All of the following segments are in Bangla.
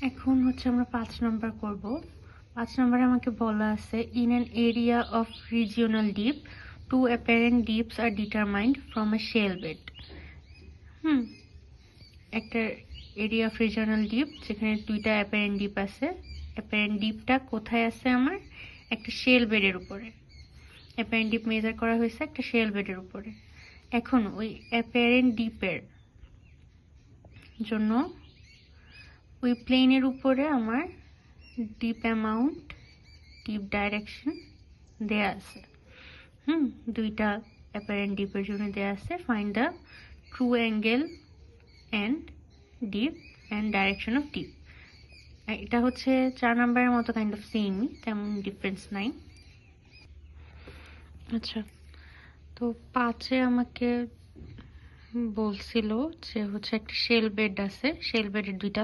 এখন হচ্ছে আমরা 5 নাম্বার করব। 5 নাম্বারে আমাকে বলা আছে in an area of regional dip two apparent dips are determined from a shale bed। একটা এরিয়া অফ রিজিওনাল ডিপ যেখানে দুইটা অ্যাপারেন্ট ডিপ আছে। অ্যাপারেন্ট ডিপটা কোথায় আছে? আমার একটা শেল বেডের উপরে। অ্যাপারেন্ট ডিপ মেজার করা হয়েছে একটা শেল বেডের উপরে। এখন ওই অ্যাপারেন্ট ডিপের জন্য ওই প্লেনের উপরে আমার ডিপ অ্যামাউন্ট, ডিপ ডাইরেকশন দেয়া আছে। দুইটা অ্যাপারেন্ট ডিপের জন্য দেয়া আছে। Find the true angle and deep and direction of deep। এটা হচ্ছে 4 নাম্বারের মতো কাইন্ড অফ সেমই, তেমন ডিফারেন্স নাই। আচ্ছা, তো 5-এ আমাকে বলছিল যে হচ্ছে একটা শেল বেড আছে, শেল বেডের দুইটা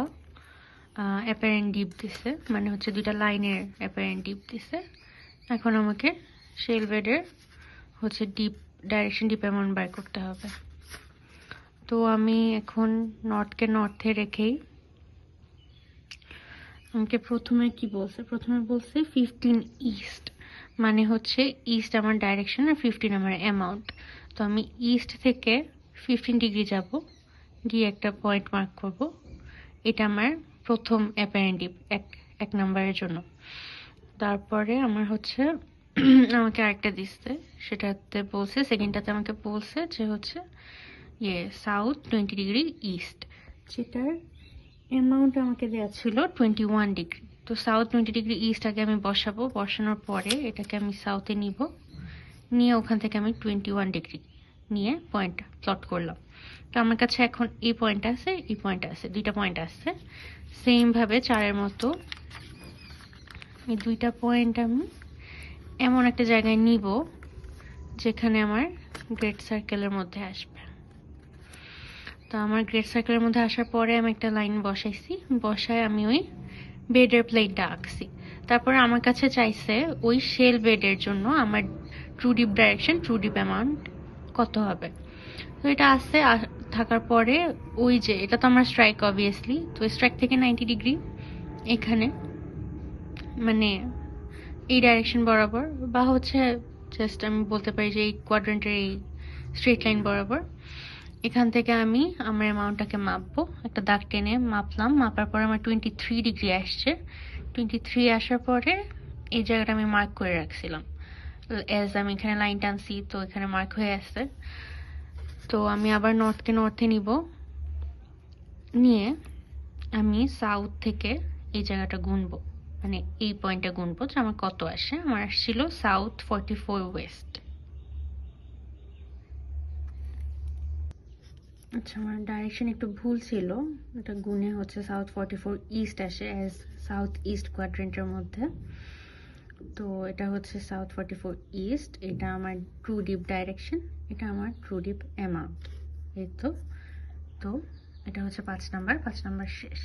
অ্যাপারেন্ট ডিপ দিছে, মানে হচ্ছে দুইটা লাইনের অ্যাপারেন্ট ডিপ দিছে। এখন আমাকে শেল বেডের হচ্ছে ডিপ ডাইরেকশন, ডিপ অ্যামাউন্ট বার করতে হবে। তো আমি এখন নর্থকে নর্থে রেখেই আমাকে প্রথমে কি বলছে? প্রথমে বলছে 15 ইস্ট, মানে হচ্ছে ইস্ট আমার ডাইরেকশন আর 15 আমার অ্যামাউন্ট। তো আমি ইস্ট থেকে 15 ডিগ্রি যাব, গিয়ে একটা পয়েন্ট মার্ক করব। এটা আমার প্রথম অ্যাপারেন্ট ডিপ এক নাম্বারের জন্য। তারপরে আমার হচ্ছে আমাকে আরেকটা দিচ্ছে, সেটাতে বলছে, সেকেন্ডটাতে আমাকে বলছে যে হচ্ছে সাউথ 20 ডিগ্রি ইস্ট, যেটার অ্যামাউন্ট আমাকে দেওয়া ছিল 21 ডিগ্রি। তো সাউথ 20 ডিগ্রি ইস্ট আগে আমি বসাবো, বসানোর পরে এটাকে আমি সাউথে নিব, নিয়ে ওখান থেকে আমি 21 ডিগ্রি নিয়ে পয়েন্ট প্লট করলাম। তো আমার কাছে এখন এই পয়েন্ট আছে, এই পয়েন্ট আছে, দুইটা পয়েন্ট আছে। সেমভাবে 4-এর মতো এই দুইটা পয়েন্ট আমি এমন একটা জায়গায় নিব যেখানে আমার গ্রেট সার্কেলের মধ্যে আসবে। তো আমার গ্রেট সার্কেলের মধ্যে আসার পরে আমি একটা লাইন বসাইছি, বসায় আমি ওই বেডের প্লেনটা আঁকছি। তারপরে আমার কাছে চাইছে ওই শেল বেডের জন্য আমার true deep direction, true deep amount কত হবে। তো এটা আসছে, থাকার পরে ওই যে এটা তো আমার স্ট্রাইক অবভিয়াসলি, তো স্ট্রাইক থেকে 90 ডিগ্রি এখানে, মানে এই ডাইরেকশন বরাবর, বা হচ্ছে জাস্ট আমি বলতে পারি যে এই কোয়াড্রেন্টের এই স্ট্রেট লাইন বরাবর, এখান থেকে আমি আমার অ্যামাউন্টটাকে মাপবো। একটা দাগ টেনে মাপলাম, মাপার পরে আমার 23 ডিগ্রি আসছে। 23 আসার পরে এই জায়গাটা আমি মার্ক করে রাখছিলাম, এজ আমি এখানে লাইন টানছি, তো এখানে মার্ক হয়ে আসছে। তো আমি আবার নর্থকে নর্থে নিব, নিয়ে আমি সাউথ থেকে এই জায়গাটা গুনবো, মানে এই পয়েন্টটা গুনবো যে আমার কত আসে। আমার আসছিল সাউথ 44 ওয়েস্ট। আচ্ছা, আমার ডাইরেকশন একটু ভুল ছিল, এটা গুনে হচ্ছে সাউথ 44 ইস্ট আসে অ্যাজ সাউথ ইস্ট কোয়াড্রেন্টের মধ্যে। তো এটা হচ্ছে সাউথ 44 ইস্ট, এটা আমার ট্রু ডিপ ডাইরেকশন, এটা আমার ট্রু ডিপ অ্যামাউন্ট। এই তো এটা হচ্ছে 5 নাম্বার শেষ।